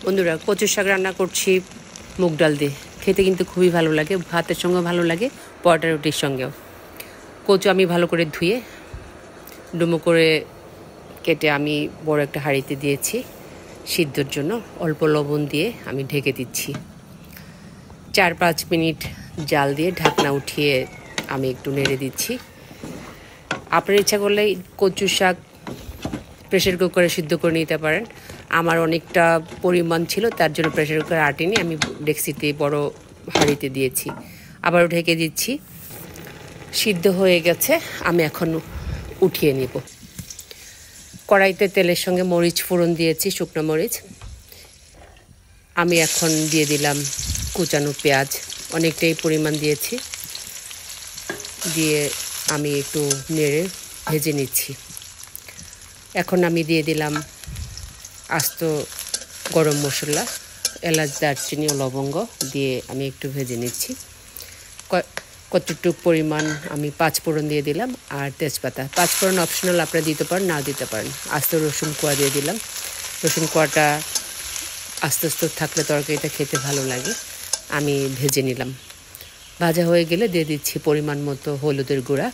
বন্ধুরা, কচু শাক রান্না করছি মুগ ডাল দিয়ে। খেতে কিন্তু খুবই ভালো লাগে, ভাতের সঙ্গেও ভালো লাগে, পরোটা রুটির সঙ্গেও। কচু আমি ভালো করে ধুয়ে ডুমো করে কেটে আমি বড় একটা হাঁড়িতে দিয়েছি সিদ্ধর জন্য। অল্প লবণ দিয়ে আমি ঢেকে দিচ্ছি। 4-5 মিনিট জাল দিয়ে ঢাকনা উঠিয়ে আমি একটু নেড়ে দিচ্ছি। আপনার ইচ্ছা করলে কচু শাক প্রেশার কুকারে সিদ্ধ করে নিতে পারেন। আমার অনেকটা পরিমাণ ছিল, তার জন্য প্রেশার কুকারে আটিনি, আমি ডেক্সিতে বড় হাঁড়িতে দিয়েছি। আবারও ঢেকে দিচ্ছি। সিদ্ধ হয়ে গেছে, আমি এখন উঠিয়ে নেব। কড়াইতে তেলের সঙ্গে মরিচ ফোড়ন দিয়েছি, শুকনো মরিচ। আমি এখন দিয়ে দিলাম কুচানো পেঁয়াজ, অনেকটাই পরিমাণ দিয়েছি। দিয়ে আমি একটু নেড়ে ভেজে নিচ্ছি। এখন আমি দিয়ে দিলাম আস্ত গরম মশলা, এলাচ, দারচিনি ও লবঙ্গ দিয়ে আমি একটু ভেজে নিচ্ছি। কতটুকু পরিমাণ আমি 5 ফোড়ন দিয়ে দিলাম আর তেজপাতা। 5 ফোড়ন অপশনাল, আপনারা দিতে পারেন, না দিতে পারেন। আস্ত রসুন কোয়া দিয়ে দিলাম। রসুন কোয়াটা আস্তে আস্তে থাকলে তরকারিটা খেতে ভালো লাগে। আমি ভেজে নিলাম। ভাজা হয়ে গেলে দিয়ে দিচ্ছি পরিমাণ মতো হলুদের গুঁড়া,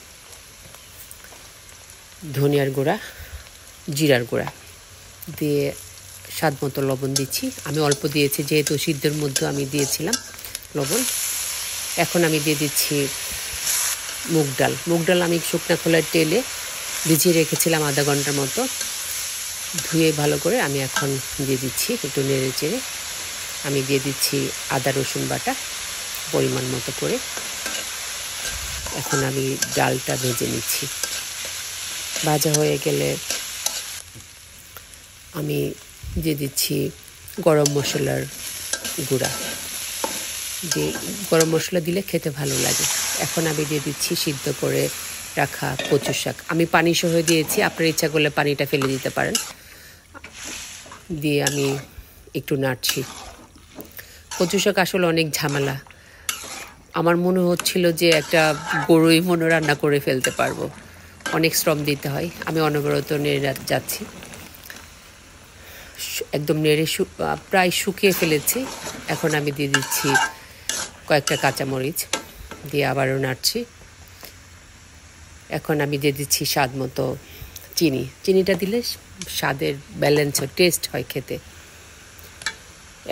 ধনিয়ার গুঁড়া, জিরার গুঁড়া দিয়ে স্বাদ মতো লবণ দিচ্ছি। আমি অল্প দিয়েছি, যেহেতু সিদ্ধের মধ্যে আমি দিয়েছিলাম লবণ। এখন আমি দিয়ে দিচ্ছি মুগ ডাল। মুগ ডাল আমি শুকনা খোলায় তেলে ভিজিয়ে রেখেছিলাম আধা ঘন্টার মতো। ধুয়ে ভালো করে আমি এখন দিয়ে দিচ্ছি, একটু নেড়ে চেড়ে আমি দিয়ে দিচ্ছি আদা রসুন বাটা পরিমাণ মতো করে। এখন আমি ডালটা ভেজে নিচ্ছি। ভাজা হয়ে গেলে আমি দিয়ে দিচ্ছি গরম মশলার গুঁড়া। দিয়ে গরম মশলা দিলে খেতে ভালো লাগে। এখন আমি দিয়ে দিচ্ছি সিদ্ধ করে রাখা কচু শাক। আমি পানি সহ দিয়েছি, আপনার ইচ্ছা করলে পানিটা ফেলে দিতে পারেন। দিয়ে আমি একটু নাড়ছি। কচু শাক আসলে অনেক ঝামেলা। আমার মনে হচ্ছিল যে একটা গরুই মনে রান্না করে ফেলতে পারবো, অনেক শ্রম দিতে হয়। আমি অনবরত নেড়ে যাচ্ছি, একদম নেড়ে প্রায় শুকিয়ে ফেলেছি। এখন আমি দিয়ে দিচ্ছি কয়েকটা কাঁচামরিচ, দিয়ে আবারও নাড়ছি। এখন আমি দিয়ে দিচ্ছি স্বাদ মতো চিনি। চিনিটা দিলে স্বাদের ব্যালেন্স হয়, টেস্ট হয় খেতে।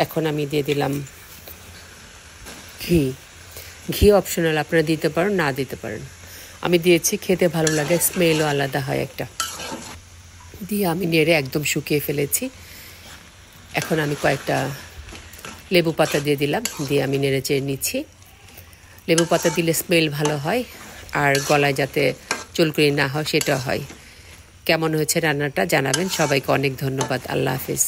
এখন আমি দিয়ে দিলাম ঘি। ঘি অপশনাল, আপনারা দিতে পারেন, না দিতে পারেন। আমি দিয়েছি, খেতে ভালো লাগে, স্মেলও আলাদা হয় একটা। দিয়ে আমি নেড়ে একদম শুকিয়ে ফেলেছি। এখন আমি কয়েকটা লেবু পাতা দিয়ে দিলাম, দিয়ে আমি নেড়ে চেড়ে নিচ্ছি। লেবু পাতা দিলে স্মেল ভালো হয়, আর গলায় যাতে চুলকুনি না হয় সেটা হয়। কেমন হয়েছে রান্নাটা জানাবেন। সবাইকে অনেক ধন্যবাদ। আল্লাহ হাফিজ।